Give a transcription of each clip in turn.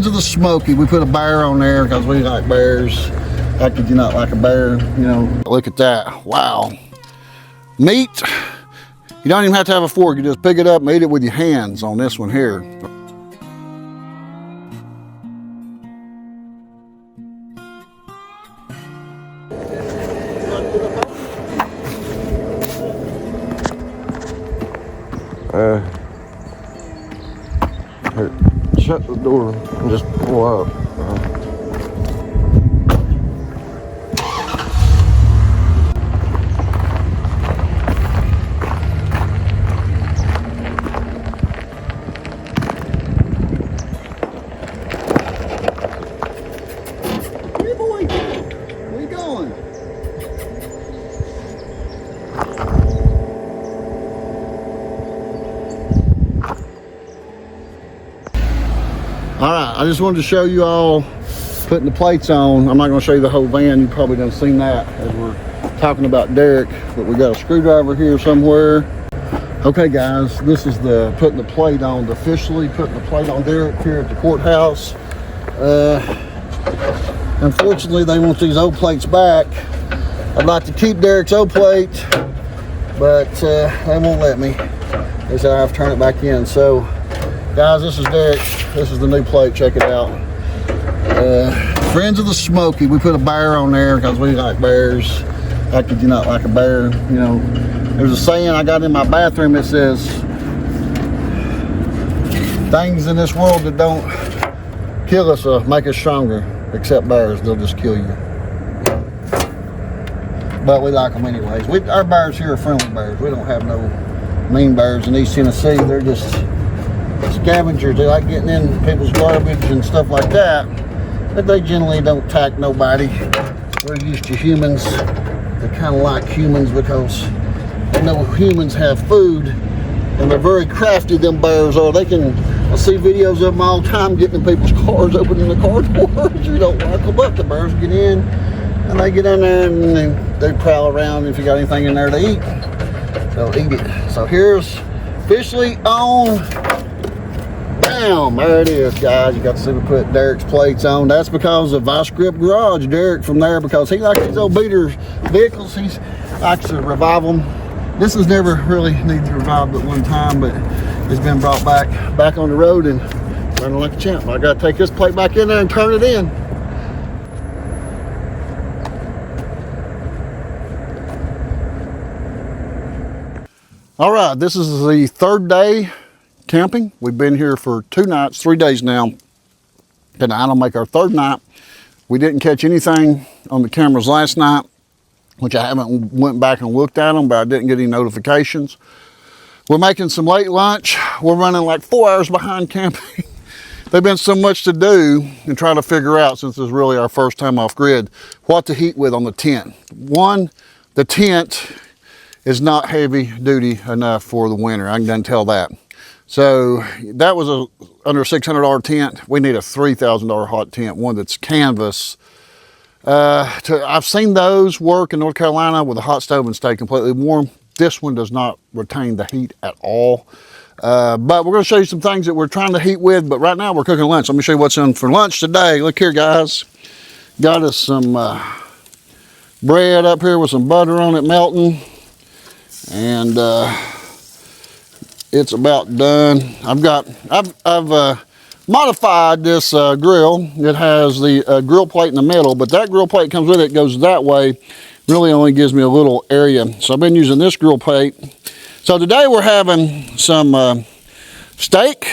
Friends of the Smoky. We put a bear on there because we like bears. How could you not like a bear, you know? Look at that, wow. Meat, you don't even have to have a fork. You just pick it up and eat it with your hands on this one here. Here, shut the door and just pull up. Hey boy, where you going? All right, I just wanted to show you all putting the plates on. I'm not going to show you the whole van. You probably done seen that as we're talking about Derek, but we got a screwdriver here somewhere. Okay guys, this is the putting the plate on, officially putting the plate on Derek here at the courthouse. Unfortunately, they want these old plates back. I'd like to keep Derek's old plate, but they won't let me. They said I have to turn it back in. So guys, this is Derek. This is the new plate. Check it out. Friends of the Smoky. We put a bear on there because we like bears. How could you not like a bear? You know, there's a saying I got in my bathroom that says, things in this world that don't kill us make us stronger, except bears. They'll just kill you. But we like them anyways. Our bears here are friendly bears. We don't have no mean bears in East Tennessee. They're just scavengers. They like getting in people's garbage and stuff like that, but they generally don't attack nobody. We're used to humans. They kind of like humans because they know humans have food, and they're very crafty, them bears are. I see videos of them all the time getting in people's cars, opening the car doors. You don't lock them up. The bears get in, and they get in there and they prowl around. If you got anything in there to eat, they'll eat it. So here's officially on. Bam, there it is, guys. You got to see we put Derek's plates on. That's because of Vice Grip Garage. Derek from there, because he likes these old beater vehicles. He likes to revive them. This has never really needed revived but one time, but it's been brought back on the road and running like a champ. I got to take this plate back in there and turn it in. All right, this is the third day camping. We've been here for 2 nights, 3 days now. Tonight will make our third night. We didn't catch anything on the cameras last night, which I haven't went back and looked at them, but I didn't get any notifications. We're making some late lunch. We're running like 4 hours behind camping. There's been so much to do and try to figure out, since it's really our first time off grid, what to heat with on the tent. One, the tent is not heavy duty enough for the winter. I can tell that. So that was a under $600 tent. We need a $3,000 hot tent, one that's canvas. I've seen those work in North Carolina with a hot stove and stay completely warm. This one does not retain the heat at all. But we're going to show you some things that we're trying to heat with, but right now we're cooking lunch. Let me show you what's in for lunch today. Look here, guys. Got us some bread up here with some butter on it melting. And it's about done. I've modified this grill. It has the grill plate in the middle, but that grill plate comes with it, goes that way. Really only gives me a little area. So I've been using this grill plate. So today we're having some steak,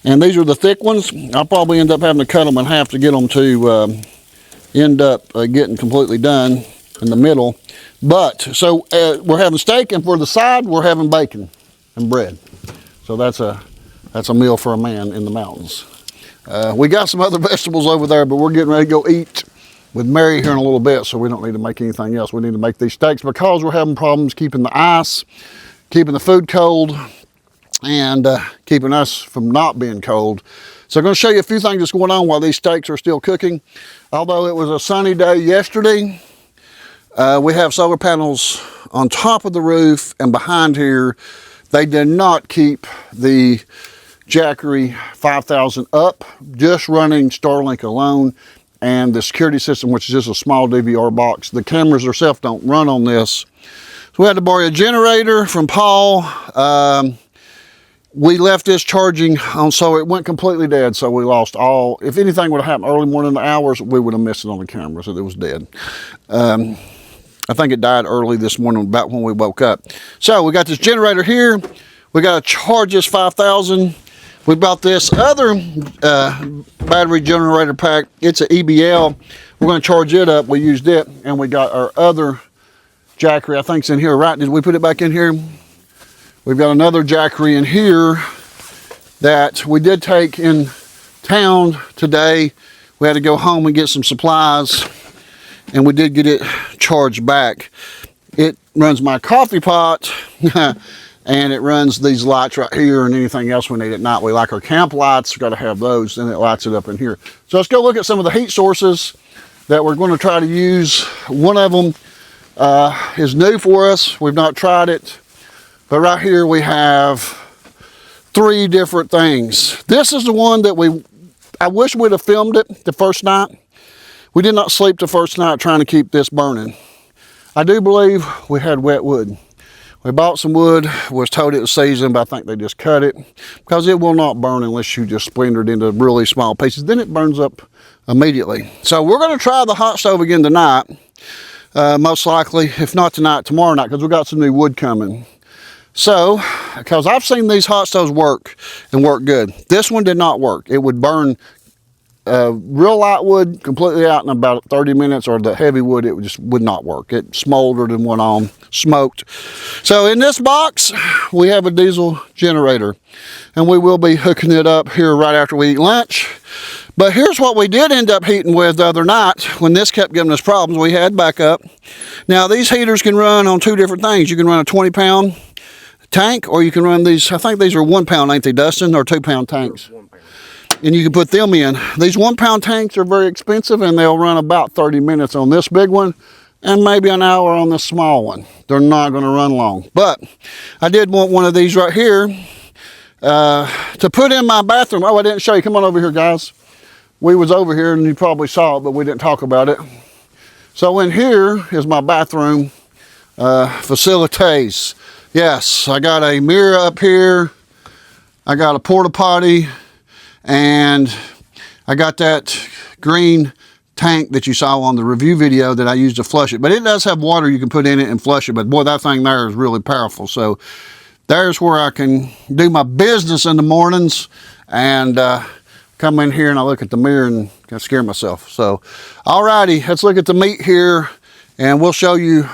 and these are the thick ones. I'll probably end up having to cut them in half to get them to end up getting completely done in the middle. But so we're having steak, and for the side we're having bacon and bread. So that's a meal for a man in the mountains. We got some other vegetables over there, but we're getting ready to go eat with Mary here in a little bit, so we don't need to make anything else. We need to make these steaks because we're having problems keeping the ice, keeping the food cold, and keeping us from not being cold. So I'm going to show you a few things that's going on while these steaks are still cooking. Although it was a sunny day yesterday, we have solar panels on top of the roof and behind here. They did not keep the Jackery 5000 up, just running Starlink alone, and the security system, which is just a small DVR box. The cameras themselves don't run on this. So we had to borrow a generator from Paul. We left this charging on, so it went completely dead. So we lost all, if anything would have happened early morning hours, we would have missed it on the camera, so it was dead. I think it died early this morning, about when we woke up. So we got this generator here. We got to charge this 5000. We bought this other battery generator pack. It's an EBL. We're going to charge it up. We used it, and we got our other Jackery. I think it's in here, right? Did we put it back in here? We've got another Jackery in here that we did take in town today. We had to go home and get some supplies, and we did get it charged back. It runs my coffee pot, and it runs these lights right here and anything else we need at night. We like our camp lights, we've got to have those, and it lights it up in here. So let's go look at some of the heat sources that we're going to try to use. One of them is new for us. We've not tried it. But right here we have 3 different things. This is the one that I wish we'd have filmed it the first night. We did not sleep the first night trying to keep this burning. I do believe we had wet wood. We bought some wood, was told it was seasoned, but I think they just cut it because it will not burn unless you just splinter it into really small pieces. Then it burns up immediately. So we're going to try the hot stove again tonight, most likely. If not tonight, tomorrow night, because we got some new wood coming. So, because I've seen these hot stoves work and work good. This one did not work. It would burn real light wood completely out in about 30 minutes, or the heavy wood, it just would not work. It smoldered and went on, smoked. So in this box, we have a diesel generator, and we will be hooking it up here right after we eat lunch. But here's what we did end up heating with the other night when this kept giving us problems. We had backup. Now these heaters can run on 2 different things. You can run a 20-pound tank, or you can run these, I think these are 1 pound, ain't they, Dustin, or 2 pound tanks? 1 pound. And you can put them in. These 1 pound tanks are very expensive, and they'll run about 30 minutes on this big one and maybe an hour on this small one. They're not going to run long. But I did want one of these right here to put in my bathroom. Oh, I didn't show you. Come on over here, guys. We was over here and you probably saw it, but we didn't talk about it. So in here is my bathroom facilities. Yes, I got a mirror up here. I got a porta potty, and I got that green tank that you saw on the review video that I used to flush it. But it does have water you can put in it and flush it. But boy, that thing there is really powerful. So there's where I can do my business in the mornings, and come in here and I look at the mirror and kind of scare myself. So, alrighty, let's look at the meat here, and we'll show you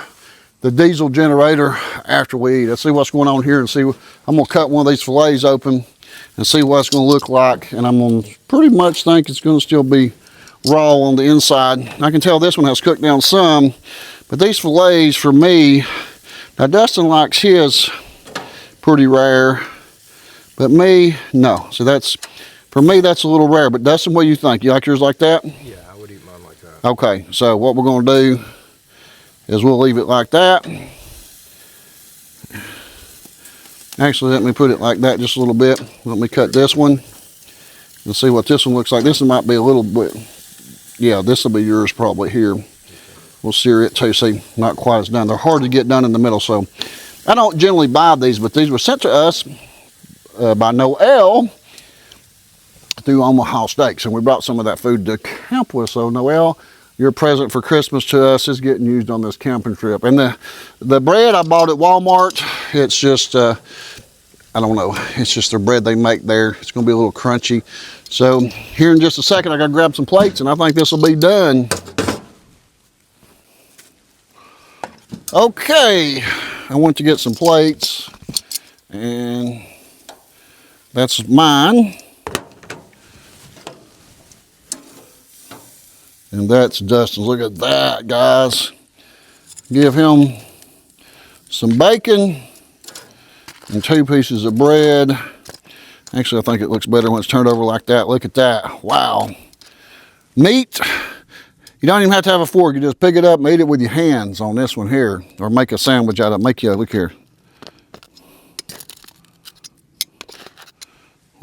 the diesel generator after we eat. Let's see what's going on here and see. I'm gonna cut one of these fillets open and see what it's gonna look like. And I'm gonna pretty much think it's gonna still be raw on the inside. I can tell this one has cooked down some, but these fillets for me, now Dustin likes his pretty rare, but me, no. So that's, for me, that's a little rare. But Dustin, what do you think? You like yours like that? Yeah, I would eat mine like that. Okay, so what we're gonna do is we'll leave it like that. Actually, let me put it like that just a little bit. Let me cut this one and see what this one looks like. This one might be a little bit, yeah, this will be yours probably here. We'll sear it too, see, not quite as done. They're hard to get done in the middle, so I don't generally buy these, but these were sent to us by Noel through Omaha Steaks, and we brought some of that food to camp with. So Noel, your present for Christmas to us is getting used on this camping trip. And the bread I bought at Walmart, it's just, I don't know, it's just the bread they make there. It's gonna be a little crunchy. So here in just a second, I gotta grab some plates, and I think this will be done. Okay, I went to get some plates, and that's mine. And that's Dustin's. Look at that, guys. Give him some bacon and 2 pieces of bread. Actually, I think it looks better when it's turned over like that. Look at that. Wow. Meat. You don't even have to have a fork. You just pick it up and eat it with your hands on this one here. Or make a sandwich out of it. Look here.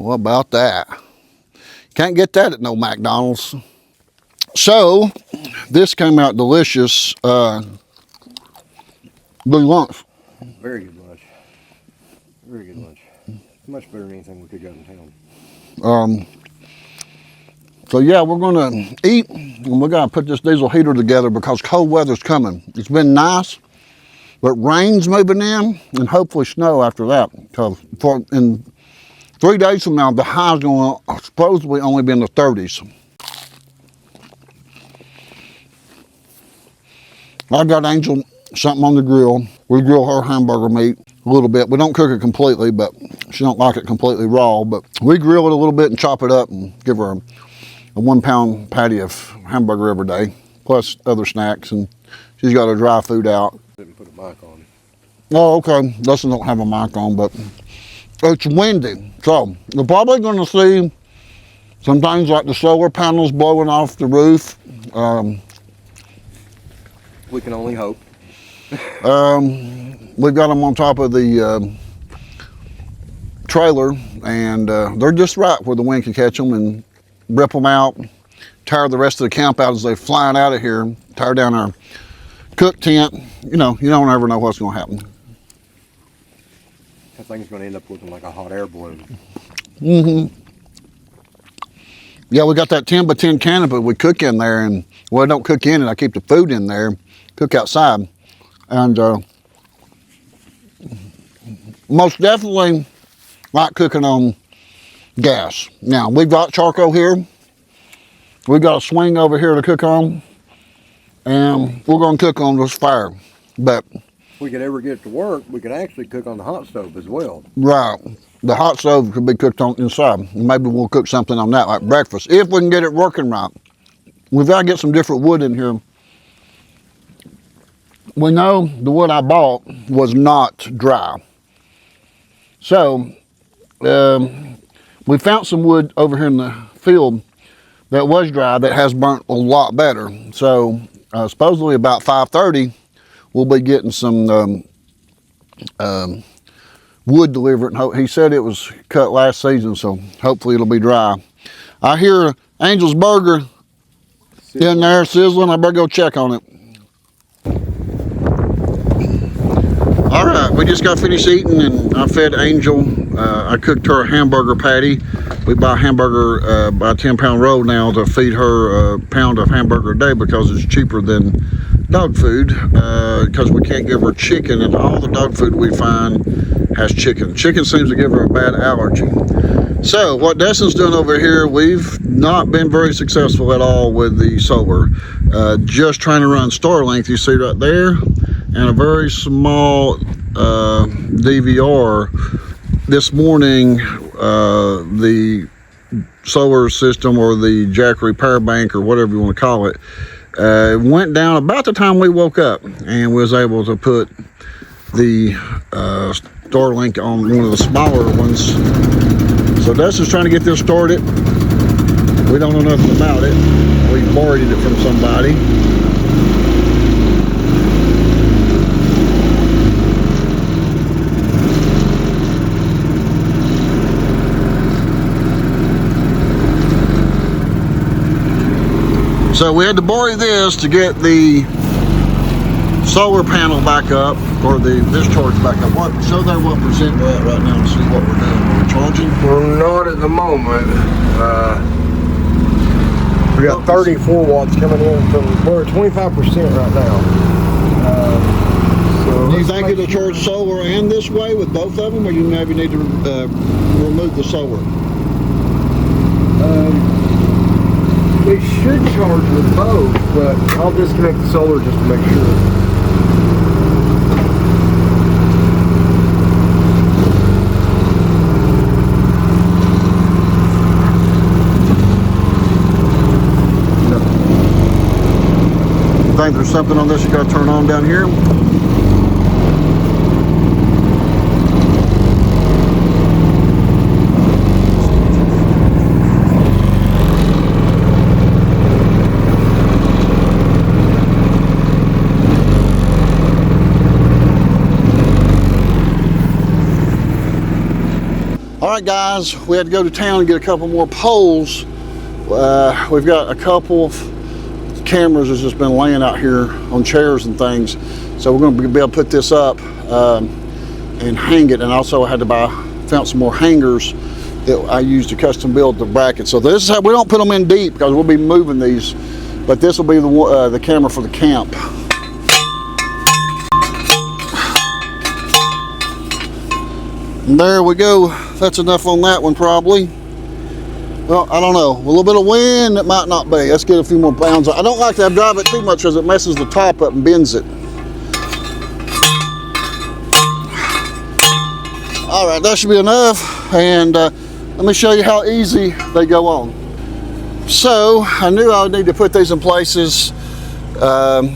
What about that? Can't get that at no McDonald's. So, this came out delicious. Blue lunch. Very good lunch. Very good lunch. Much better than anything we could got in town. So yeah, we're gonna eat, and we're gonna put this diesel heater together because cold weather's coming. It's been nice, but rain's moving in, and hopefully snow after that. Because in 3 days from now, the high's gonna supposedly only be in the 30s. I got Angel something on the grill. We grill her hamburger meat a little bit. We don't cook it completely, but she don't like it completely raw. But we grill it a little bit and chop it up and give her a 1 pound patty of hamburger every day, plus other snacks. And she's got her dry food out. Didn't put a mic on. Oh, okay. Dustin don't have a mic on, but it's windy. So you're probably going to see some things like the solar panels blowing off the roof. We can only hope. We've got them on top of the trailer, and they're just right where the wind can catch them and rip them out, tire the rest of the camp out as they're flying out of here, tire down our cook tent. You know, you don't ever know what's going to happen. That thing's going to end up looking like a hot air balloon. Mm-hmm. Yeah, we got that 10 by 10 canopy we cook in there, and well, I don't cook in it. I keep the food in there, cook outside, and most definitely like cooking on gas. Now, we've got charcoal here. We've got a swing over here to cook on, and we're going to cook on this fire. But if we could ever get it to work, we could actually cook on the hot stove as well. Right. The hot stove could be cooked on inside. Maybe we'll cook something on that, like breakfast, if we can get it working right. We've got to get some different wood in here. We know the wood I bought was not dry. So, we found some wood over here in the field that was dry that has burnt a lot better. So, supposedly about 5:30, we'll be getting some wood delivered. He said it was cut last season, so hopefully it'll be dry. I hear Angel's Burger in there sizzling. I better go check on it. All right, we just got finished eating, and I fed Angel. I cooked her a hamburger patty. We buy hamburger by a 10-pound roll now to feed her a pound of hamburger a day because it's cheaper than dog food, because we can't give her chicken, and all the dog food we find has chicken. Chicken seems to give her a bad allergy. So what Dustin's doing over here, we've not been very successful at all with the solar. Just trying to run Starlink, you see right there, and a very small DVR. This morning, the solar system, or the Jackery power bank, or whatever you want to call it, went down about the time we woke up, and was able to put the Starlink on one of the smaller ones. So Dustin's trying to get this started. We don't know nothing about it. We borrowed it from somebody. So we had to borrow this to get the solar panel back up, or the discharge back up. Show there what percent we're at right now and see what we're doing. We're charging? We're not at the moment. We got 34 watts coming in from, we're at 25% right now. So do you think it'll charge solar and this way with both of them, or you maybe need to remove the solar? It should charge with both, but I'll disconnect the solar just to make sure. I think there's something on this you got to turn on down here. All right, guys, we had to go to town and get a couple more poles. We've got a couple of cameras that's just been laying out here on chairs and things. So we're going to be able to put this up and hang it. And also I had to found some more hangers that I used to custom build the brackets. So this is how we don't put them in deep because we'll be moving these. But this will be the camera for the camp. And there we go. That's enough on that one probably. Well, I don't know. A little bit of wind, it might not be. Let's get a few more pounds. I don't like to drive it too much because it messes the top up and bends it. All right, that should be enough. And let me show you how easy they go on. So I knew I would need to put these in places that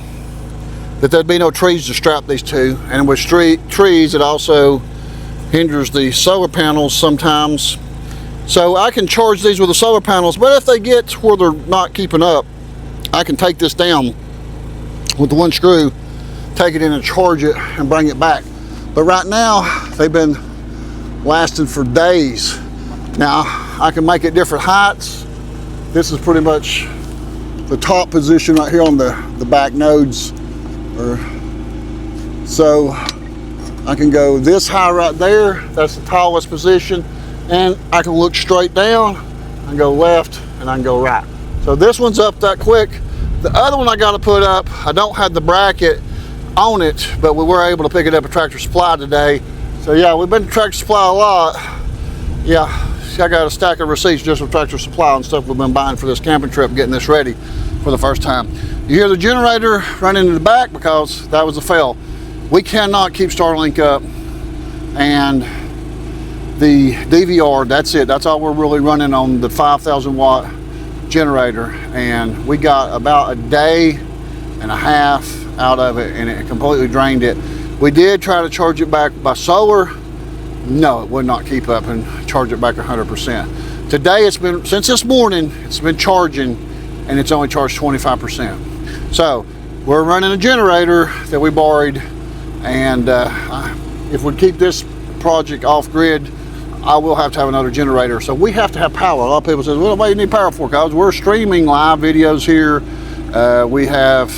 there'd be no trees to strap these to. And with trees, it also hinders the solar panels sometimes. So I can charge these with the solar panels, but if they get where they're not keeping up, I can take this down with the one screw, take it in and charge it and bring it back. But right now, they've been lasting for days. Now, I can make it different heights. This is pretty much the top position right here on the back nodes. So I can go this high right there. That's the tallest position. And I can look straight down, I can go left, and I can go right. So this one's up that quick. The other one I got to put up, I don't have the bracket on it, but we were able to pick it up at Tractor Supply today. So yeah, we've been to Tractor Supply a lot. Yeah, I got a stack of receipts just with Tractor Supply and stuff we've been buying for this camping trip, getting this ready for the first time. You hear the generator running in the back because that was a fail. We cannot keep Starlink up, and the DVR, that's it. That's all we're really running on the 5,000 watt generator. And we got about a day and a half out of it and it completely drained it. We did try to charge it back by solar. No, it would not keep up and charge it back 100%. Today it's been, since this morning, it's been charging and it's only charged 25%. So we're running a generator that we borrowed, and if we keep this project off grid, I will have to have another generator. So we have to have power. A lot of people say, well, what do you need power for? Because we're streaming live videos here. We have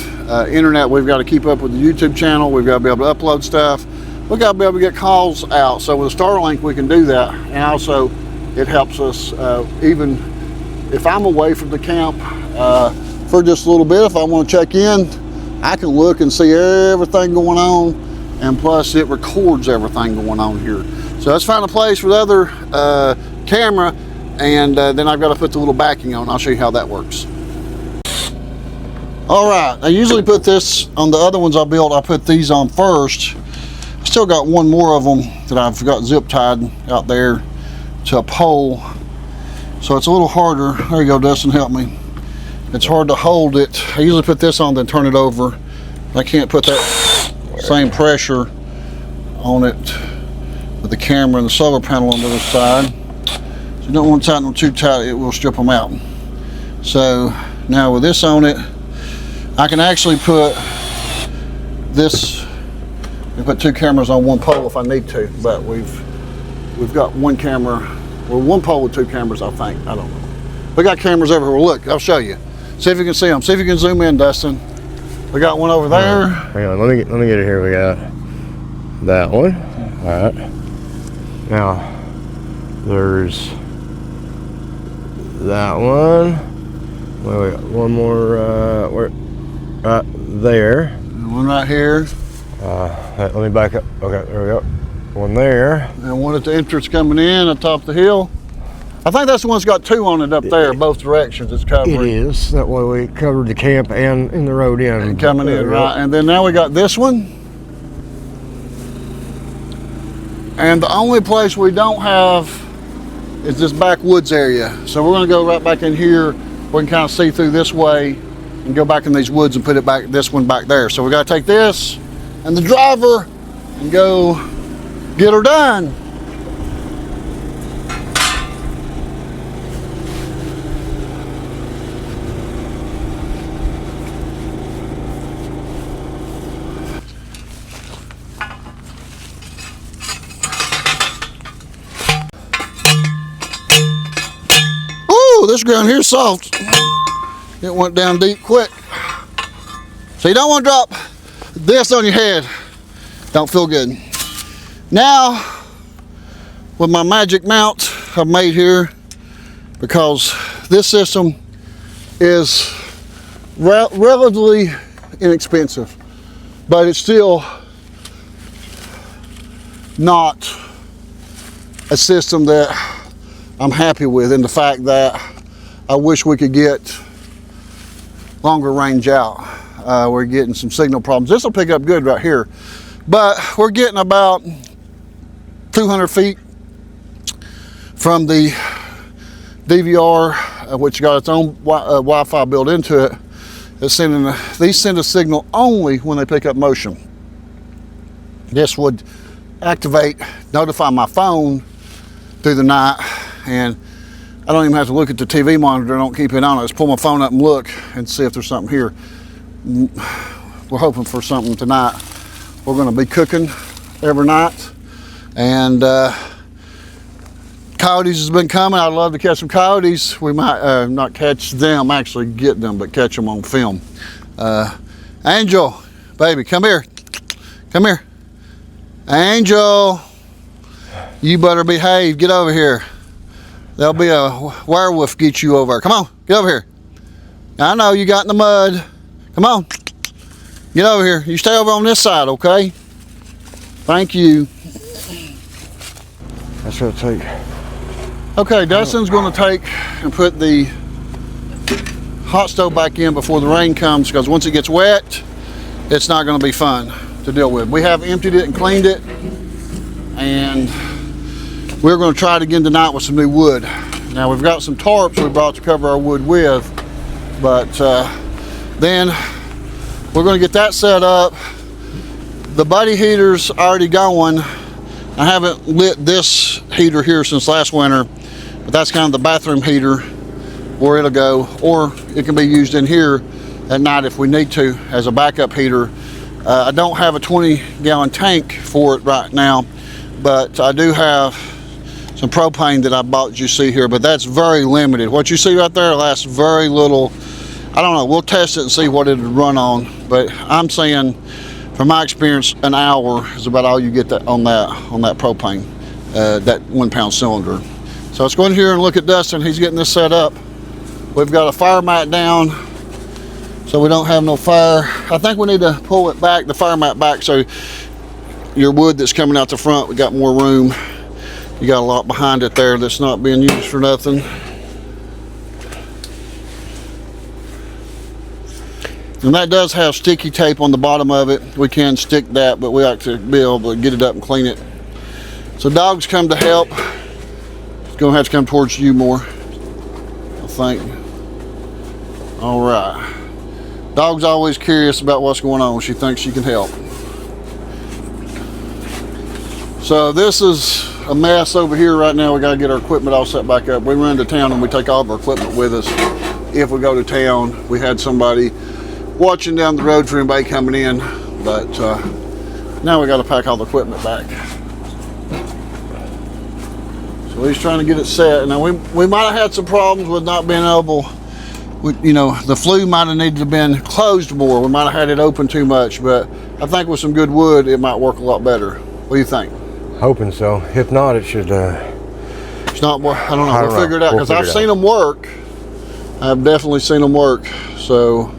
internet. We've got to keep up with the YouTube channel. We've got to be able to upload stuff. We've got to be able to get calls out. So with Starlink, we can do that. And also, it helps us, even if I'm away from the camp for just a little bit, if I want to check in, I can look and see everything going on. And plus, it records everything going on here. So let's find a place for the other camera, and then I've got to put the little backing on. I'll show you how that works. All right, I usually put this on the other ones I built. I put these on first. I still got one more of them that I've got zip tied out there to a pole. So it's a little harder. There you go, Dustin, help me. It's hard to hold it. I usually put this on, then turn it over. I can't put that same pressure on it with the camera and the solar panel on the other side. So you don't want to tighten them too tight, it will strip them out. So now with this on it, I can actually put this, and put two cameras on one pole if I need to, but we've got one camera, well, one pole with two cameras, I think. I don't know. We got cameras everywhere. Look, I'll show you. See if you can see them. See if you can zoom in, Dustin. We got one over there. Hang on, let me get it here. We got that one. All right. Now, there's that one. Well, we got one more right there. And one right here. Let me back up. Okay, there we go. One there. And one at the entrance coming in atop the hill. I think that's the one that's got two on it up there, both directions it's covering. It is. That way we covered the camp and in the road in. And coming in, right. And then now we got this one. And the only place we don't have is this backwoods area. So we're gonna go right back in here. We can kind of see through this way and go back in these woods and put it back, this one back there. So we gotta take this and the driver and go get her done. this ground here's soft. It went down deep quick. So you don't want to drop this on your head. Don't feel good. Now, with my magic mount I've made here, because this system is relatively inexpensive, but it's still not a system that I'm happy with, in the fact that I wish we could get longer range out. We're getting some signal problems. This will pick up good right here, but we're getting about 200 feet from the DVR, which got its own Wi-Fi built into it. It's sending these send a signal only when they pick up motion. This would activate, notify my phone through the night, and I don't even have to look at the TV monitor. I don't keep it on. I just pull my phone up and look and see if there's something here. We're hoping for something tonight. We're going to be cooking every night, and coyotes has been coming. I'd love to catch some coyotes. We might not catch them, actually get them, but catch them on film. Angel, baby, come here. Come here. Angel, you better behave. Get over here. There'll be a werewolf get you over. Come on, get over here. I know you got in the mud. Come on, get over here. You stay over on this side, okay? Thank you. That's what it'll take. Okay, Dustin's going to take and put the hot stove back in before the rain comes, because once it gets wet, it's not going to be fun to deal with. We have emptied it and cleaned it, and we're going to try it again tonight with some new wood. Now, we've got some tarps we brought to cover our wood with, but then we're going to get that set up. The buddy heater's already going. I haven't lit this heater here since last winter, but that's kind of the bathroom heater where it'll go, or it can be used in here at night if we need to as a backup heater. I don't have a 20-gallon tank for it right now, but I do have some propane that I bought, you see here, but that's very limited. What you see right there lasts very little. I don't know, we'll test it and see what it'll run on, but I'm saying, from my experience, an hour is about all you get that on that propane, that 1 pound cylinder. So let's go in here and look at Dustin. He's getting this set up. We've got a fire mat down, so we don't have no fire. I think we need to pull it back, the fire mat back, so your wood that's coming out the front, we got more room. You got a lot behind it there that's not being used for nothing. And that does have sticky tape on the bottom of it. We can stick that, but we like to be able to get it up and clean it. So dogs come to help. It's gonna have to come towards you more, I think. All right. Dog's always curious about what's going on. She thinks she can help. So this is a mess over here right now. We gotta get our equipment all set back up. We run to town and we take all of our equipment with us. If we go to town, we had somebody watching down the road for anybody coming in, but now we got to pack all the equipment back. So he's trying to get it set. Now we might have had some problems with not being able, you know, the flue might have needed to have been closed more. We might have had it open too much, but I think with some good wood it might work a lot better. What do you think? Hoping so. If not, it should. It's not. I don't know. We'll figure it out, because I've seen them work. I've definitely seen them work. So.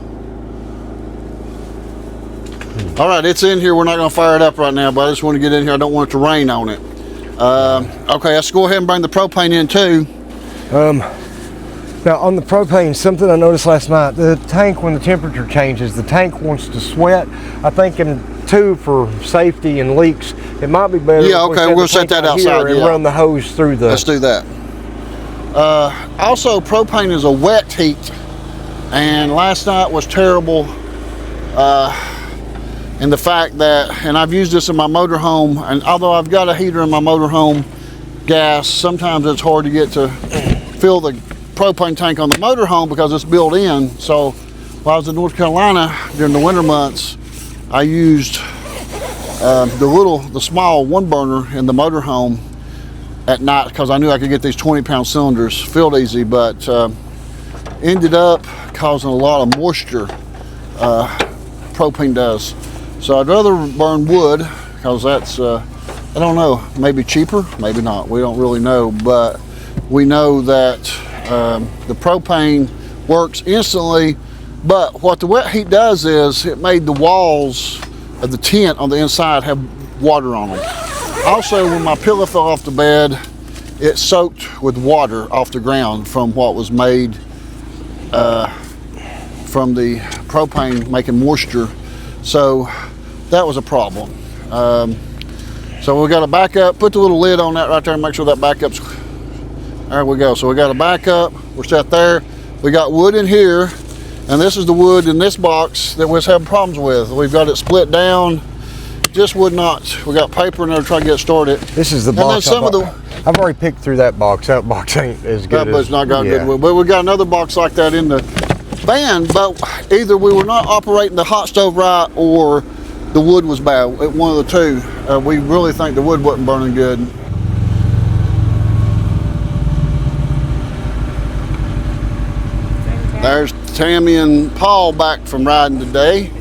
All right, it's in here. We're not going to fire it up right now, but I just want to get in here. I don't want it to rain on it. Okay, let's go ahead and bring the propane in too. Now on the propane, something I noticed last night, the tank, when the temperature changes, the tank wants to sweat. I think too, for safety and leaks, it might be better. Yeah, okay, we'll set that outside and run the hose through the. Let's do that. Also, propane is a wet heat, and last night was terrible. And the fact that, and I've used this in my motorhome, and although I've got a heater in my motorhome gas, sometimes it's hard to get to fill the propane tank on the motorhome because it's built in. So while I was in North Carolina during the winter months, I used the small one burner in the motorhome at night, because I knew I could get these 20-pound cylinders filled easy. But ended up causing a lot of moisture. Propane does. So I'd rather burn wood because that's, I don't know, maybe cheaper, maybe not. We don't really know, but we know that the propane works instantly. But what the wet heat does is it made the walls of the tent on the inside have water on them. Also, when my pillow fell off the bed, it soaked with water off the ground from what was made from the propane making moisture. So that was a problem. So we got to back up, put the little lid on that right there and make sure that backup's, there we go. So we got a backup, we're set there. We got wood in here, and this is the wood in this box that we was having problems with. We've got it split down, just would not. We got paper in there to try to get started. This is the box. I've already picked through that box. That box ain't as good. But it's not got good wood. But we got another box like that in the van, but either we were not operating the hot stove right or the wood was bad. One of the two. We really think the wood wasn't burning good. There's Tammy and Paul back from riding today.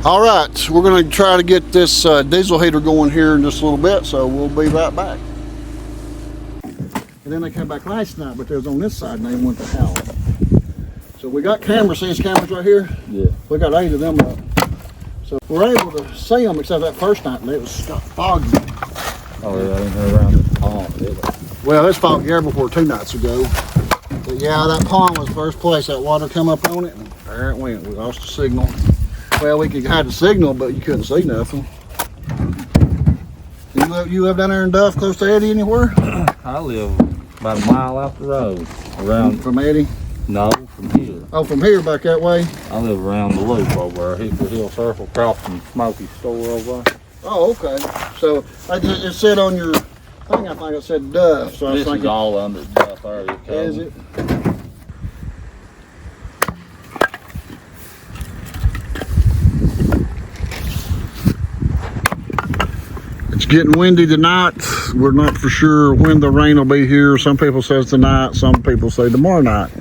All right, we're going to try to get this diesel heater going here in just a little bit, so we'll be right back. And then they came back last night, but they was on this side and they went to howl. So we got cameras, see these cameras right here? Yeah. We got 8 of them up. So we're able to see them except that first night, and it was foggy. Oh yeah, I didn't hear around the pond, did I? Well, it's foggy here before 2 nights ago. But yeah, that pond was the first place that water come up on it, and there it went. We lost the signal. Well, we could have the signal, but you couldn't see nothing. You live down there in Duff, close to Eddie, anywhere? I live about a mile out the road. Around from Eddie? No, from here. Oh, from here back that way? I live around the loop over there, Hickory Hill Circle, across from Smoky store over there. Oh, okay. So it said on your thing, I think it said Duff. So I was thinking, is all under Duff area. Is it? It's getting windy tonight. We're not for sure when the rain will be here. Some people say tonight, some people say tomorrow night.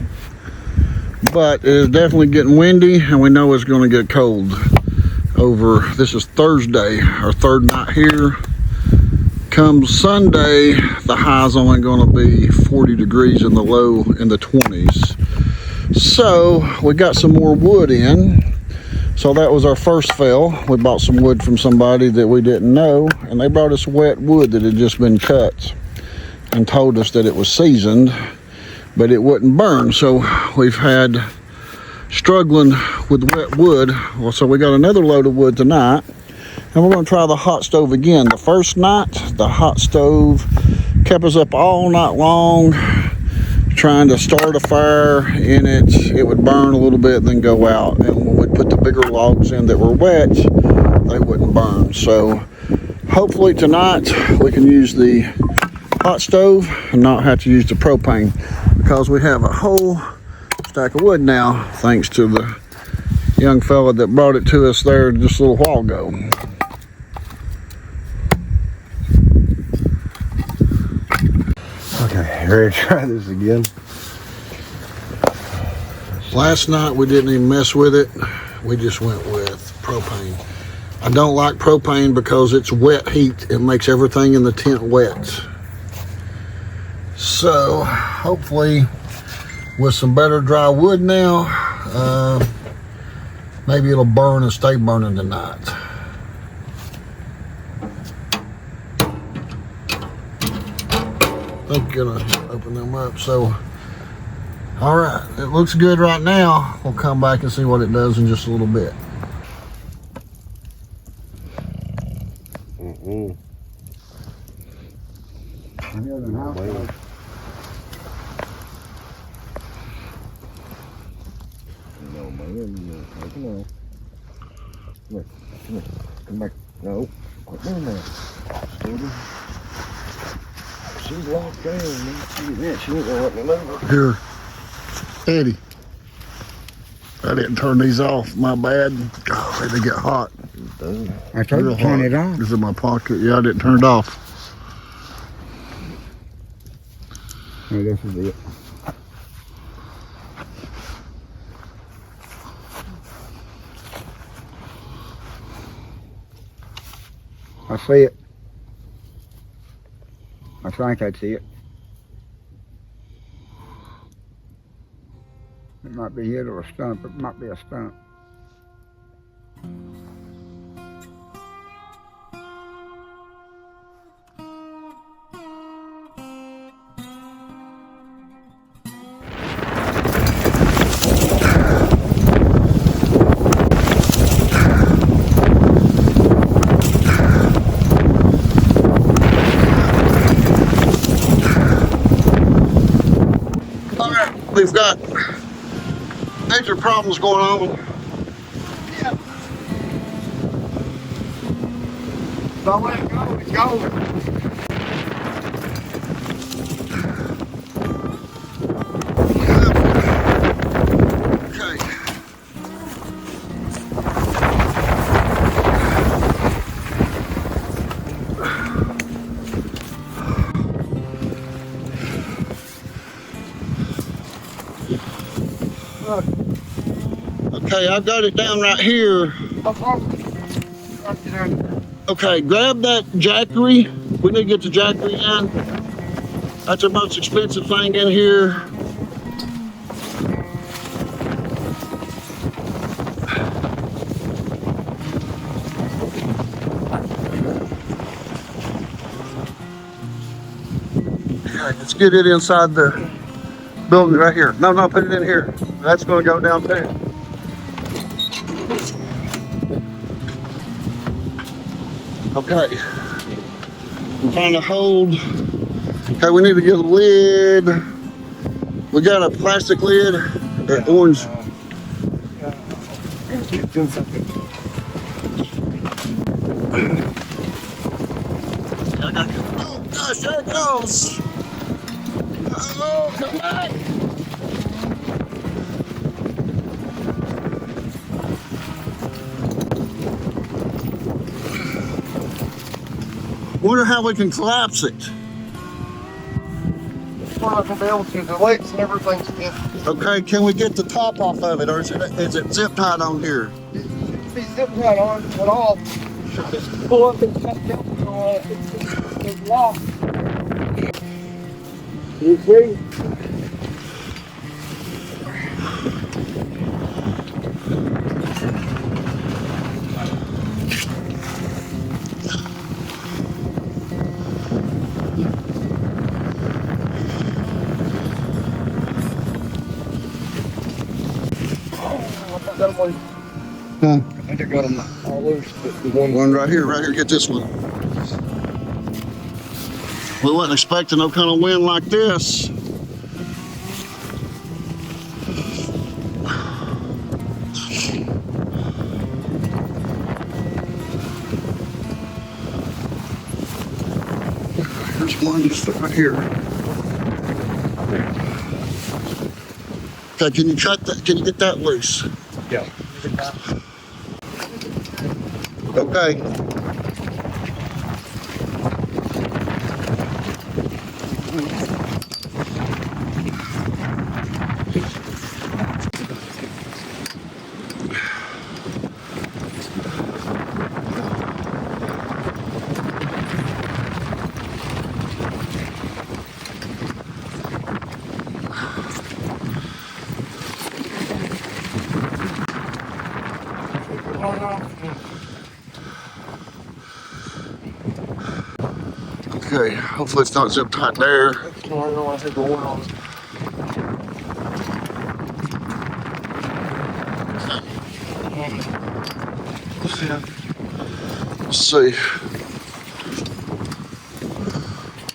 But it is definitely getting windy, and we know it's going to get cold. This is Thursday, our 3rd night here. Come Sunday, the high's only going to be 40 degrees and the low in the 20s. So we got some more wood in. So that was our first fill. We bought some wood from somebody that we didn't know, and they brought us wet wood that had just been cut and told us that it was seasoned, but it wouldn't burn. So we've had struggling with wet wood. Well, so we got another load of wood tonight, and we're going to try the hot stove again. The first night, the hot stove kept us up all night long trying to start a fire in it. It would burn a little bit and then go out, and when we'd put the bigger logs in that were wet, they wouldn't burn. So hopefully tonight we can use the hot stove and not have to use the propane, because we have a whole stack of wood now thanks to the young fella that brought it to us there just a little while ago. Okay, ready to try this again? Last night we didn't even mess with it. We just went with propane. I don't like propane because it's wet heat. It makes everything in the tent wet. So hopefully with some better dry wood now, maybe it'll burn and stay burning tonight. I'm gonna open them up. So, all right, it looks good right now. We'll come back and see what it does in just a little bit. Come back. No, quit doing that. She's locked down, man. She ain't gonna let me move her. Here, Eddie. I didn't turn these off. My bad. God, they get hot. I told you to turn it off. It's in my pocket. Yeah, I didn't turn it off. Oh, this is it. I see it. I think I see it. It might be it or a stump. It might be a stump. All right, we've got major problems going on. Don't let it go, it's going. Okay. Okay, I've got it down right here. Okay, grab that jackery. We need to get the jackery in. That's the most expensive thing in here. Okay, let's get it inside the building right here. No, no, put it in here. That's going to go down there. Okay. I'm trying to hold. Okay, we need to get a lid. We got a plastic lid, or orange. Oh gosh, there it goes. Oh, come back. Wonder how we can collapse it. We're not gonna be able to. The legs and everything's in. Okay, can we get the top off of it, or is it zip tied on here? It should be zipped right on at all. Just pull up and cut down on it. It's locked. You see? Huh? I think I got them all loose, but the One right here, get this one. We wasn't expecting no kind of wind like this. There's one just right here. Okay, can you cut that? Can you get that loose? Yeah. Okay. Okay, hopefully it's not zip tight there. Let's see.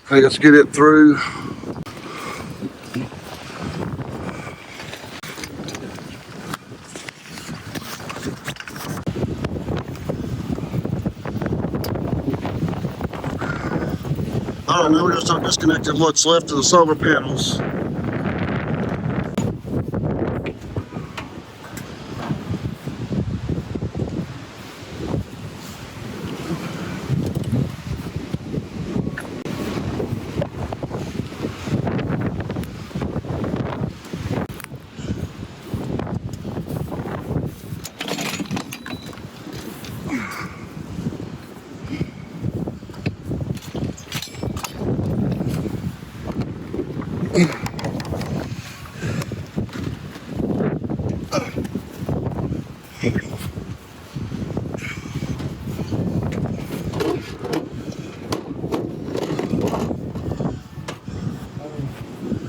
Okay, let's get it through. All right, now we're gonna start disconnecting what's left of the solar panels.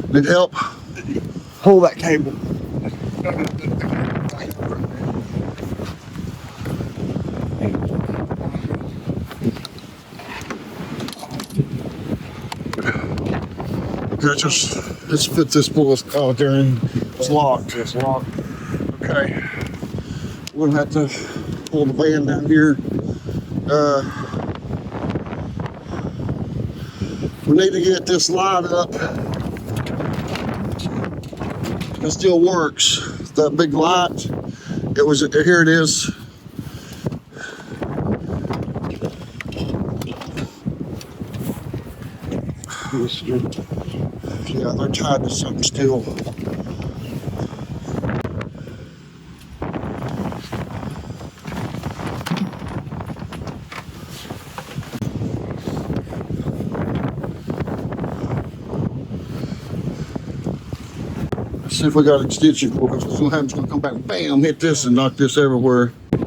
Need help? Pull that cable. Okay, let's fit this pull. Oh, there, it's locked. It's locked. Okay, we're gonna have to pull the van down here. We need to get this light up. It still works. That big light. It was here. It is. Yeah, they're tied to something still. Let's see if we got extension cords. Sometimes it's gonna come back, bam, hit this and knock this everywhere. All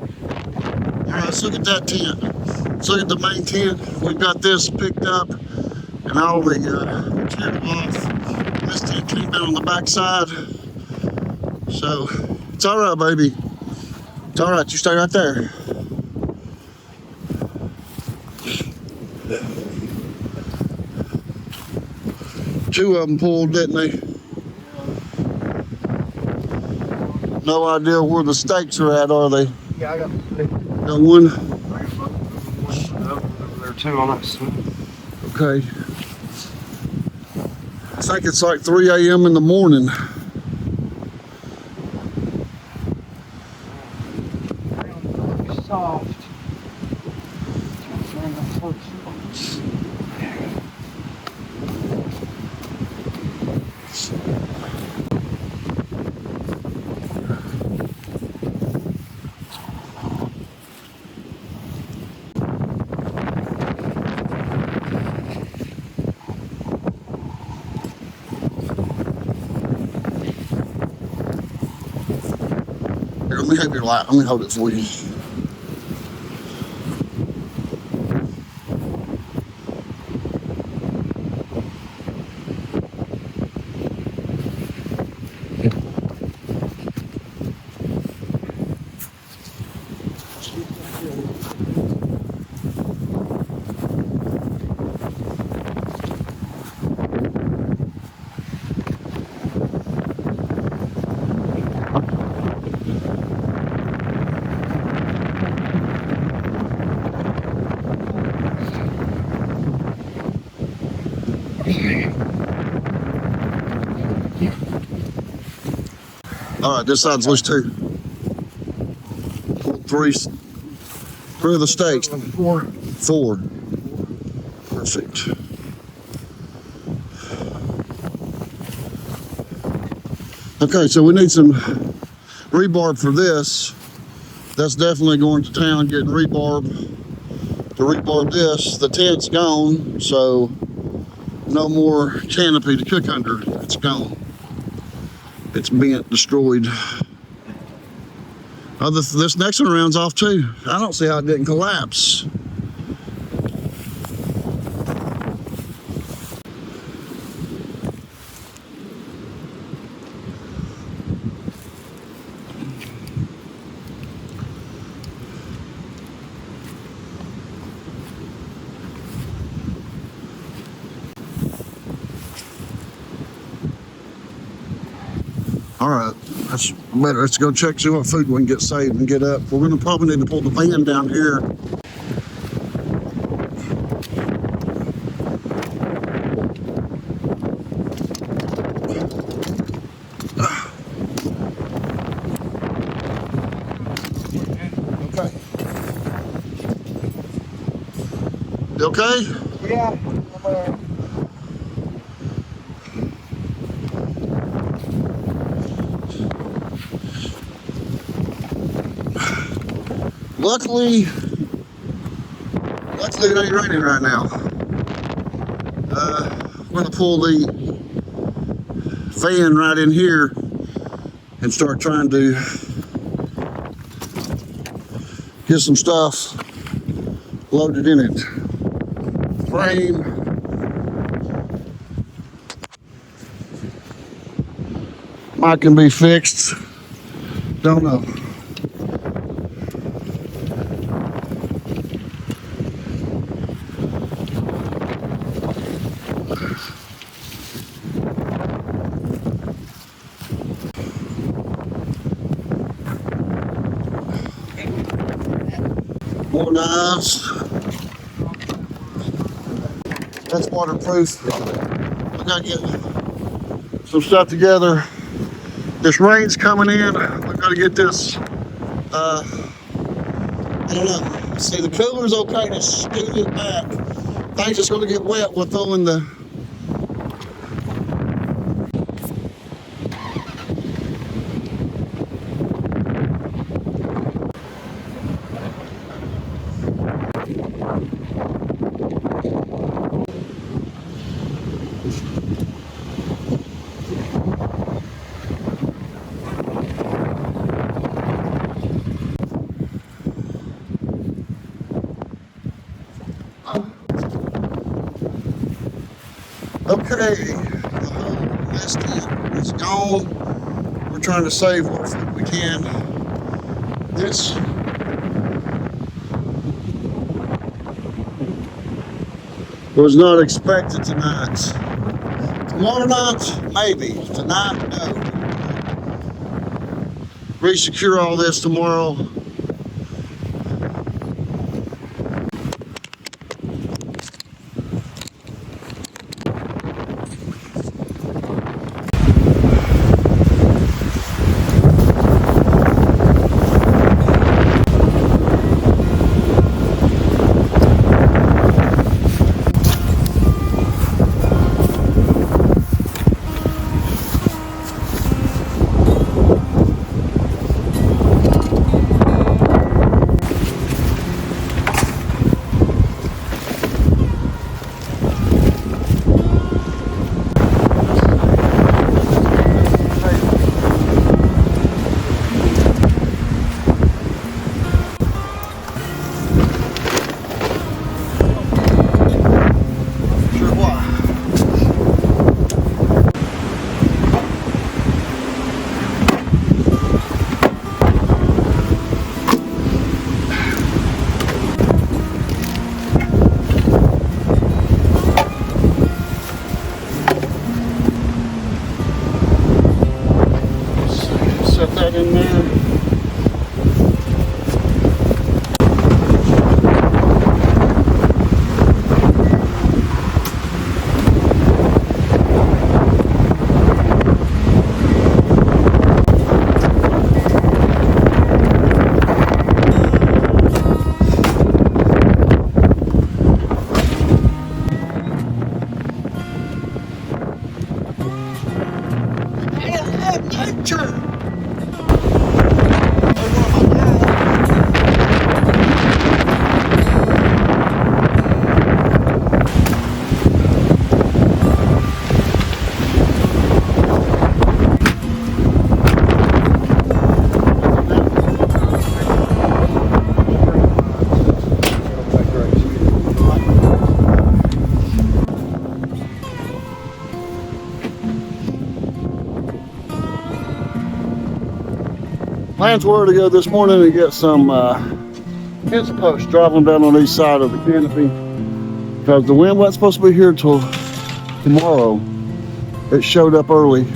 right, let's look at that tent. Let's look at the main tent. We've got this picked up and all the tent off. This tent came down on the back side. So it's all right, baby. It's all right, you stay right there. Two of them pulled, didn't they? No idea where the stakes are at, are they? Yeah, I got Got one? there are two on that side. Okay. I think it's like 3 a.m. in the morning. Soft. Here, let me have your light. Let me hold it for you. All right, this side's loose too. Three of the stakes. Four. Perfect. Okay, so we need some rebarb for this. That's definitely going to town getting rebarb to rebarb this. The tent's gone, so no more canopy to cook under. It's gone. It's bent, destroyed. Oh, this next one around's off too. I don't see how it didn't collapse. All right, let's go check, see what food we can get saved and get up. We're gonna probably need to pull the van down here. Okay. You okay? Yeah. Luckily it ain't raining right now. I'm gonna pull the fan right in here and start trying to get some stuff loaded in it. Frame. Might can be fixed. Don't know. More knives. That's waterproof. I gotta get some stuff together. This rain's coming in. I gotta get this. I don't know. See, the cooler's okay to scoot it back. Things it's gonna get wet with throwing the. Okay, the whole list is gone. We're trying to save what food we can. This was not expected tonight. Tomorrow night, maybe. Tonight, no. Resecure all this tomorrow. Set that in there. Nature. Plans were to go this morning and get some fence posts, drive them down on each side of the canopy because the wind wasn't supposed to be here till tomorrow. It showed up early.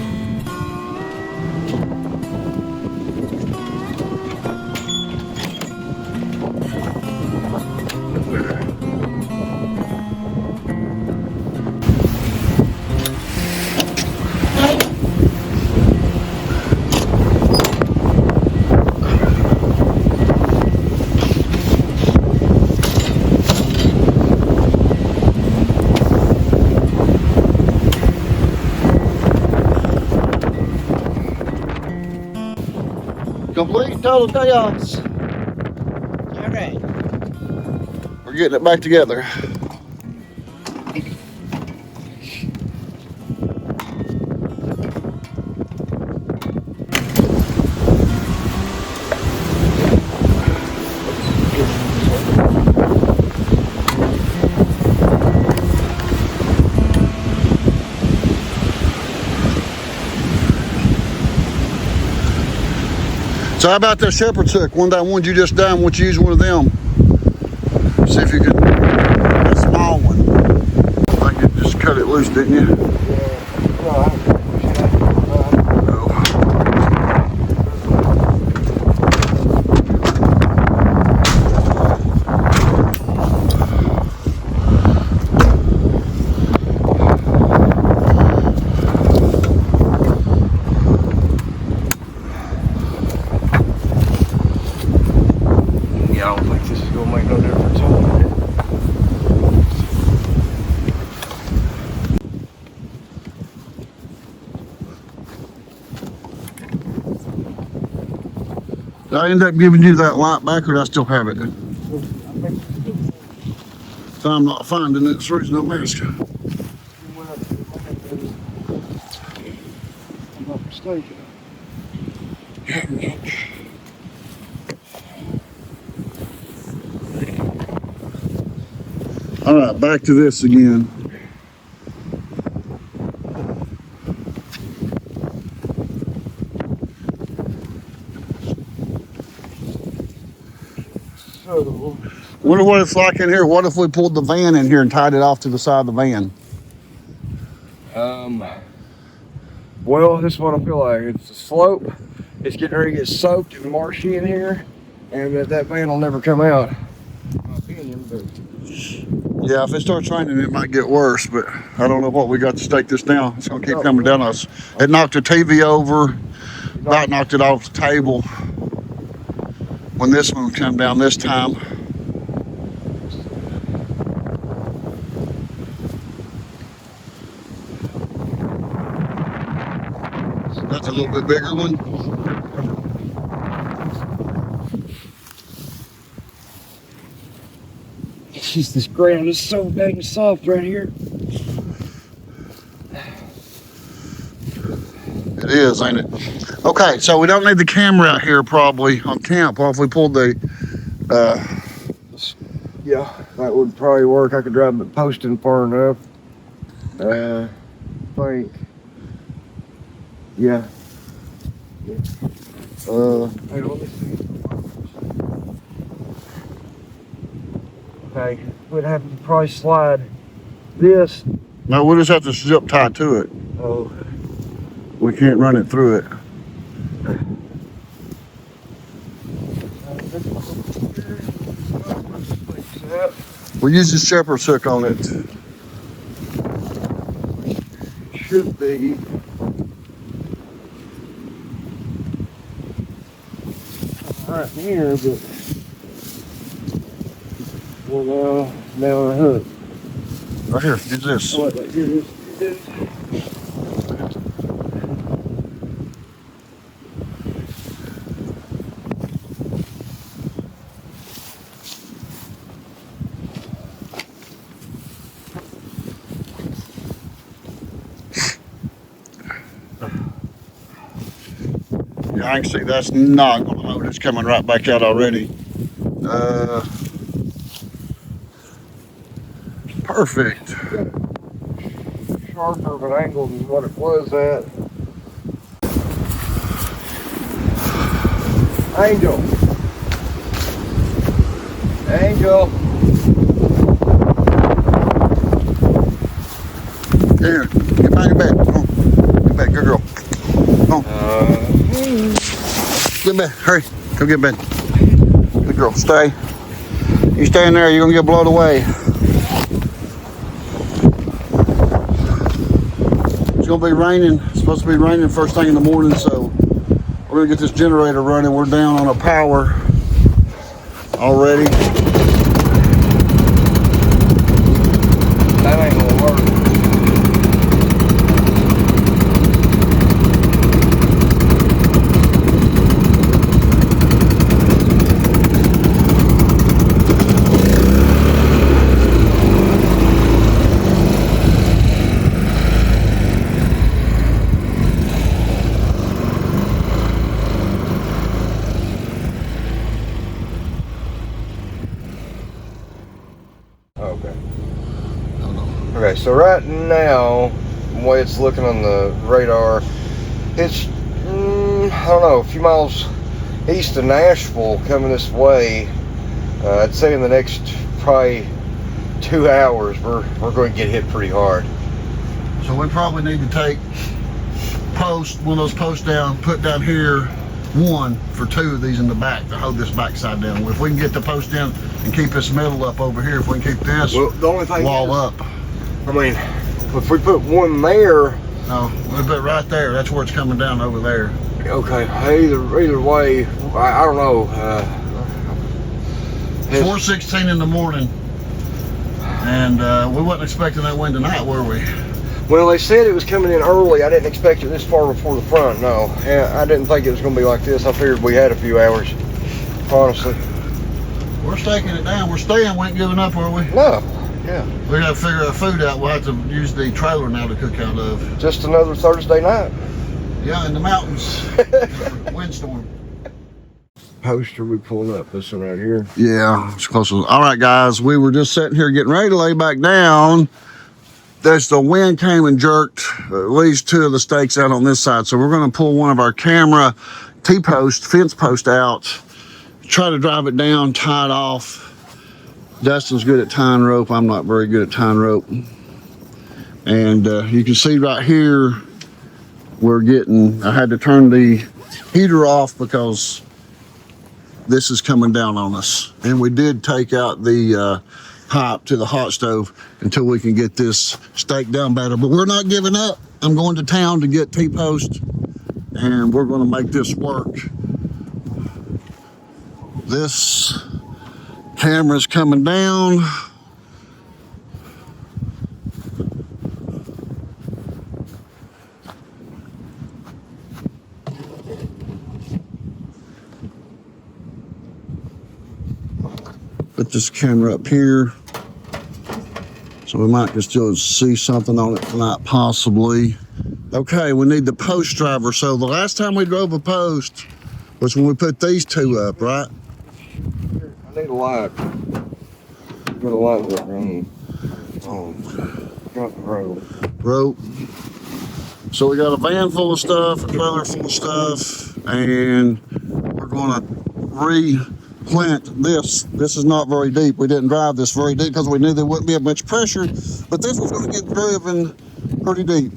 Complete total chaos. All right. We're getting it back together. So how about that shepherd's hook? One of that ones you just done, why don't you use one of them? See if you can, that small one. I think you just cut it loose, didn't you? Yeah, I don't think this is gonna make no difference. Did I end up giving you that light back, or do I still have it? So I'm not finding it. That's the reason I'm asking. I'm not mistaken. All right, back to this again. So, Wonder what it's like in here. What if we pulled the van in here and tied it off to the side of the van? well, this is what I feel like. It's a slope. It's getting ready to get soaked and marshy in here, and that van will never come out. In my opinion, but Yeah, if it starts raining, it might get worse, but I don't know what we got to stake this down. It's gonna keep coming down on us. It knocked the TV over, about knocked it off the table when this one come down this time. That's a little bit bigger one. jeez, this ground is so dang soft right here. It is, ain't it? Okay, so we don't need the camera out here probably on camp. What if we pulled the, Yeah, that would probably work. I could drive the posting far enough. I think. Yeah. Hey, let me see. Okay, we'd have to probably slide this. no, we'll just have to zip tie to it. Oh, We can't run it through it. We'll use the shepherd's hook on it. should be. Right here, but well, now on a hook. Right here, use this. Oh, wait, here it is. Yeah, I can see that's not gonna hold. It's coming right back out already. Perfect. Sharper of an angle than what it was at. Angel. Angel. Here, get back in bed. Come on. Get back, good girl. Come on. Get in bed. Hurry. Come get in bed. Good girl. Stay. You stay in there, you're gonna get blown away. It's gonna be raining. It's supposed to be raining first thing in the morning, so we're gonna get this generator running. We're down on a power already. That ain't gonna work. Okay, so right now, the way it's looking on the radar, it's, I don't know, a few miles east of Nashville coming this way. I'd say in the next probably 2 hours, we're going to get hit pretty hard. So we probably need to take one of those posts down, put down here one for 2 of these in the back to hold this backside down. If we can get the post down and keep this middle up over here, if we can keep this the only thing wall up. I mean, if we put one there. No, we put it right there. That's where it's coming down over there. Okay, either way, I don't know. It's 4:16 in the morning, and we wasn't expecting that wind tonight, were we? Well, they said it was coming in early. I didn't expect it this far before the front, no. I didn't think it was going to be like this. I figured we had a few hours, honestly. We're staking it down. We're staying. We ain't giving up, are we? No, yeah. We got to figure our food out. We'll have to use the trailer now to cook out of. Just another Thursday night. Yeah, in the mountains. Windstorm. Poster we pulled up, this one right here. Yeah, it's close. All right, guys, we were just sitting here getting ready to lay back down. The wind came and jerked at least 2 of the stakes out on this side. So we're going to pull one of our camera T-post, fence post out, try to drive it down, tie it off. Dustin's good at tying rope. I'm not very good at tying rope. And you can see right here, I had to turn the heater off because this is coming down on us. And we did take out the pipe to the hot stove until we can get this staked down better. But we're not giving up. I'm going to town to get T-post, and we're going to make this work. This camera's coming down. Put this camera up here, so we might just still see something on it tonight, possibly. Okay, we need the post driver. So the last time we drove a post was when we put these 2 up, right? I need a light. Put a light up on. Oh, got the Rope. So we got a van full of stuff, a trailer full of stuff, and we're gonna replant this. This is not very deep. We didn't drive this very deep because we knew there wouldn't be much pressure, but this was gonna get driven pretty deep.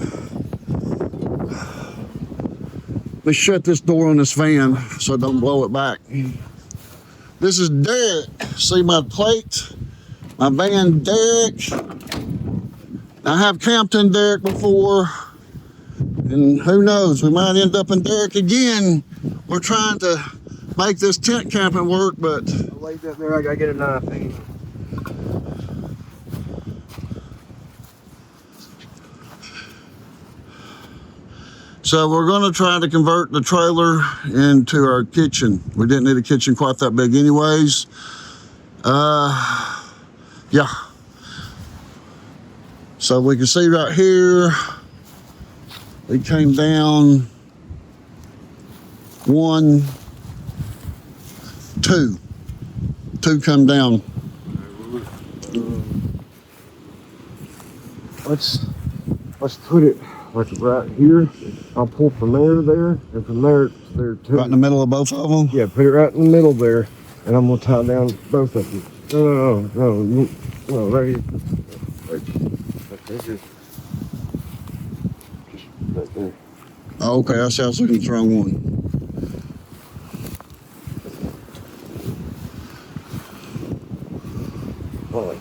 Let's shut this door on this van so it don't blow it back. This is Derek. See my plate? My van Derek. I have camped in Derek before, and who knows, we might end up in Derek again. We're trying to make this tent camping work, but I laid that there, I gotta get a knife in. so we're going to try to convert the trailer into our kitchen. We didn't need a kitchen quite that big anyways. Yeah. So we can see right here, we came down 1, 2. 2 come down. Let's put it like right here. I'll pull from there to there, and from there to there too. Right in the middle of both of them? Yeah, put it right in the middle there, and I'm gonna tie down both of them. No, right here. Right there. Just right there. Oh, okay, I see. I was looking at the wrong one. Oh,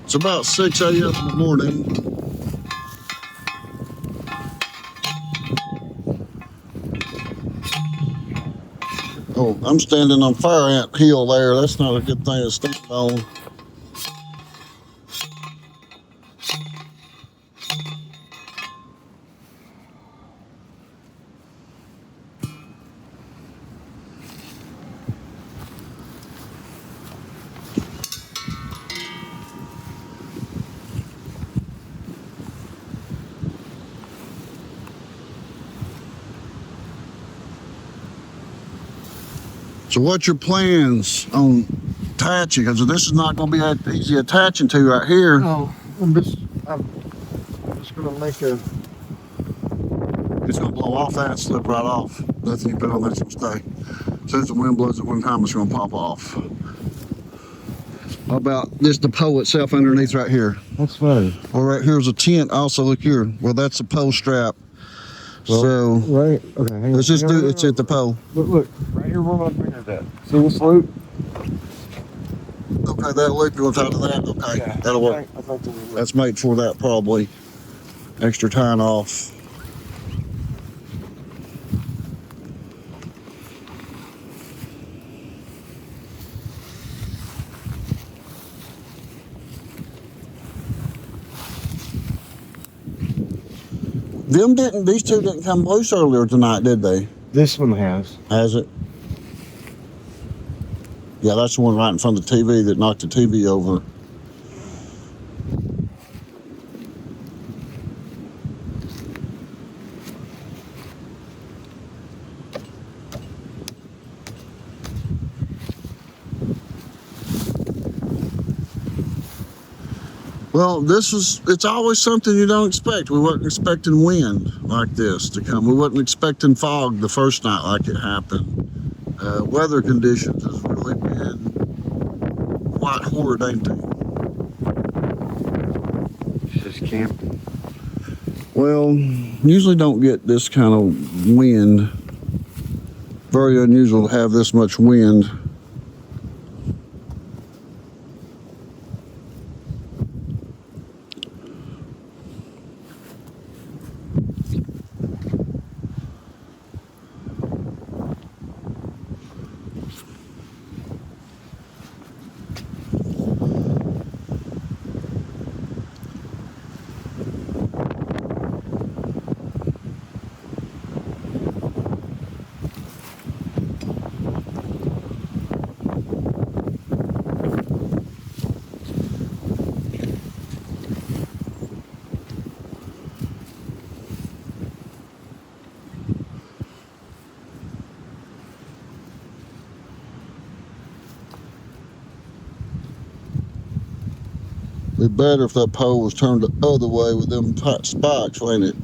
It's about 6 a.m. in the morning. Oh, I'm standing on Fire Ant Hill there. That's not a good thing to stand on. So what's your plans on attaching? Because this is not going to be that easy attaching to right here. No, I'm just gonna make a. It's gonna blow off that and slip right off. Nothing you put on that's gonna stay. As soon as the wind blows at one time, it's gonna pop off. How about this, the pole itself underneath right here? That's funny. Well, right here's a tent. Also, look here. Well, that's a pole strap. Well, so right. Okay. Hang let's on. just do it's at the pole. Look. Right here where my finger's at. See this loop? Okay, that loop on top of that. Okay, Yeah. that'll work. I think That's made for that probably. Extra tying off. These two didn't come loose earlier tonight, did they? This one has. Has it? Yeah, that's the one right in front of the TV that knocked the TV over. Well, it's always something you don't expect. We weren't expecting wind like this to come. We wasn't expecting fog the first night like it happened. Weather conditions has really been quite horrid, ain't they? It's just camping. Well, usually don't get this kind of wind. Very unusual to have this much wind. Be better if that pole was turned the other way with them spikes, ain't it?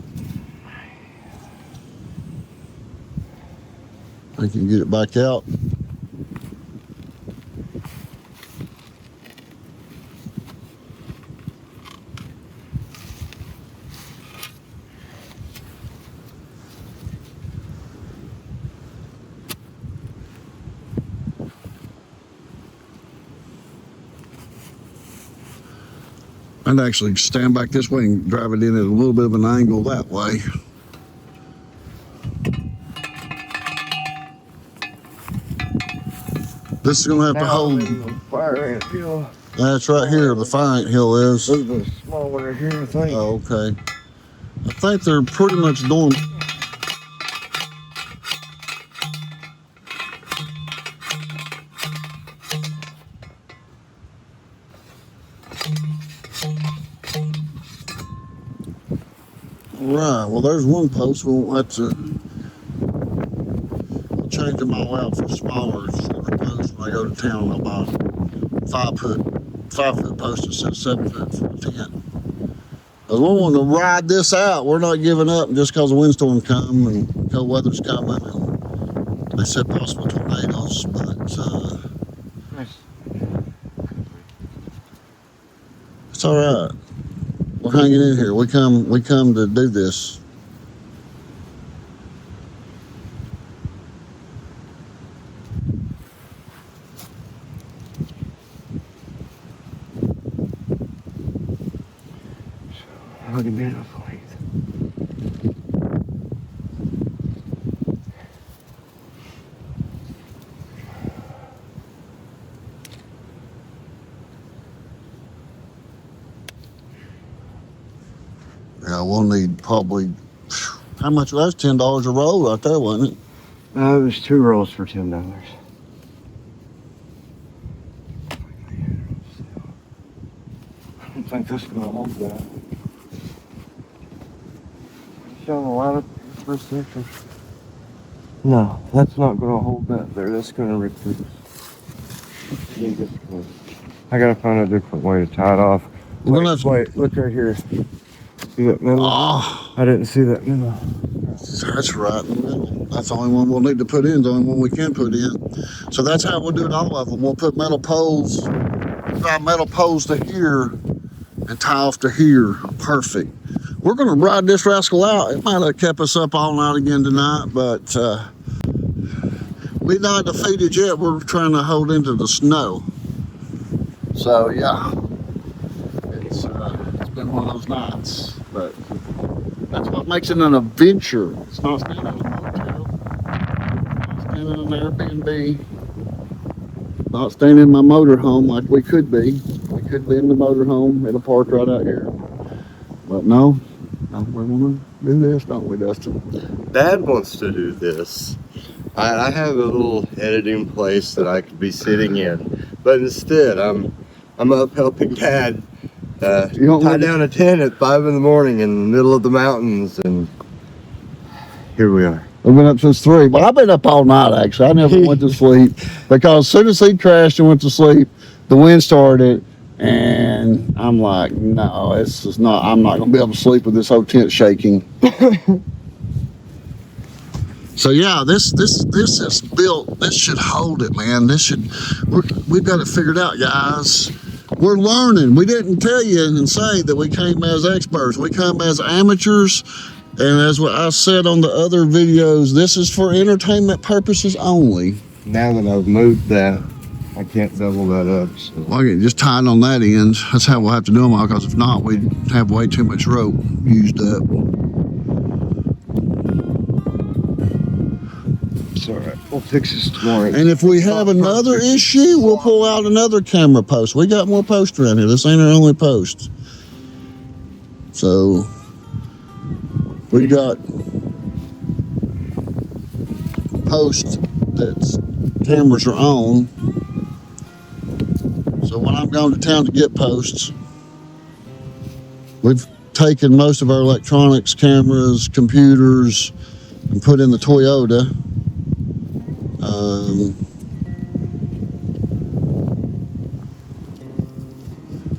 I can get it back out. I'd actually stand back this way and drive it in at a little bit of an angle that way. This is gonna have to hold. Fire ant hill. That's right here, the fire ant hill is. There's a small one right here, I think. Oh, okay. I think they're pretty much doing. Right, well there's one post, we won't have to change them all out for smaller posts when I go to town. I'll buy 5 foot post instead of 7 foot for a tent. Because we want to ride this out. We're not giving up just because a windstorm come and cold weather's coming and they said possible tornadoes, but it's all right. We're hanging in here. We come to do this. Look at beautiful. Yeah, we'll need probably, how much? That's $10 a roll right there, wasn't it? It was 2 rolls for $10. I don't think this is gonna hold that. Showing a lot of for a second. No, that's not gonna hold that there. That's gonna rip through this. I gotta find a different way to tie it off. We're gonna have to- Wait, look right here. See that middle? Oh, I didn't see that middle. that's right in the middle. That's the only one we'll need to put in, the only one we can put in. So that's how we'll do it all of them. We'll put metal poles, drive metal poles to here and tie off to here. Perfect. We're gonna ride this rascal out. It might have kept us up all night again tonight, but we're not defeated yet. We're trying to hold into the snow. So yeah, it's been one of those nights, but that's what makes it an adventure. It's not staying in a motel, not staying in an Airbnb, not staying in my motorhome like we could be. We could be in the motorhome. It'll park right out here. But no, we want to do this, don't we, Dustin? Dad wants to do this. I have a little editing place that I could be sitting in, but instead I'm up helping Dad tie down a tent at 5 in the morning in the middle of the mountains, and here we are. We've been up since 3. Well, I've been up all night, actually. I never went to sleep because as soon as he crashed and went to sleep, the wind started, and I'm like, no, it's just not. I'm not going to be able to sleep with this whole tent shaking. So yeah, this is built. This should hold it, man. We've got it figured out, guys. We're learning. We didn't tell you and say that we came as experts. We come as amateurs. And as what I said on the other videos, this is for entertainment purposes only. Now that I've moved that, I can't double that up. So. Well, okay, just tie it on that end. That's how we'll have to do them all, because if not, we'd have way too much rope used up. It's all right. We'll fix this tomorrow. And if we have another issue, we'll pull out another camera post. We got more posts around here. This ain't our only post. So we got posts that cameras are on. So when I'm going to town to get posts, we've taken most of our electronics, cameras, computers, and put in the Toyota.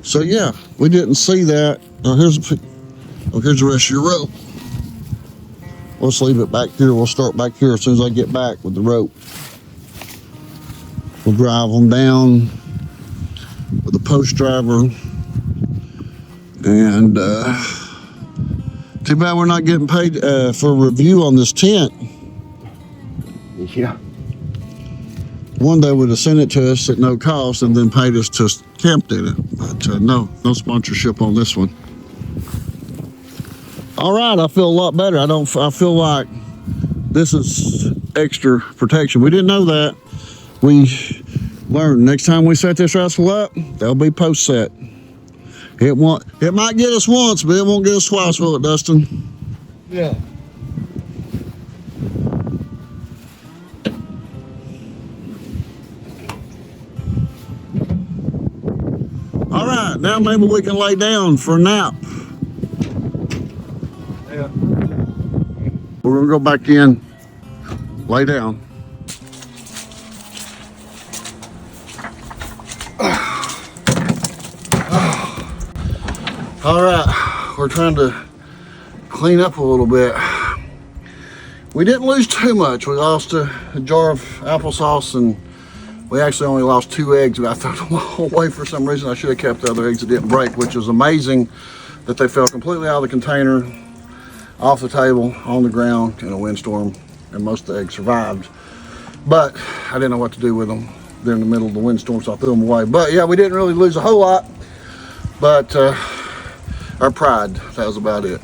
So yeah, we didn't see that. Here's the rest of your rope. Let's leave it back here. We'll start back here as soon as I get back with the rope. We'll drive them down with a post driver. And too bad we're not getting paid for a review on this tent. Yeah. One day would have sent it to us at no cost and then paid us to camp in it. But no sponsorship on this one. All right, I feel a lot better. I feel like this is extra protection. We didn't know that. We learned next time we set this rascal up, they'll be post set. It might get us once, but it won't get us twice, will it, Dustin? Yeah. All right, now maybe we can lay down for a nap. Yeah. We're gonna go back in, lay down. All right, we're trying to clean up a little bit. We didn't lose too much. We lost a jar of applesauce, and we actually only lost 2 eggs, but I threw them all away for some reason. I should have kept the other eggs that didn't break, which was amazing that they fell completely out of the container, off the table, on the ground in a windstorm, and most of the eggs survived. But I didn't know what to do with them. They're in the middle of the windstorm, so I threw them away. But yeah, we didn't really lose a whole lot, but our pride, that was about it.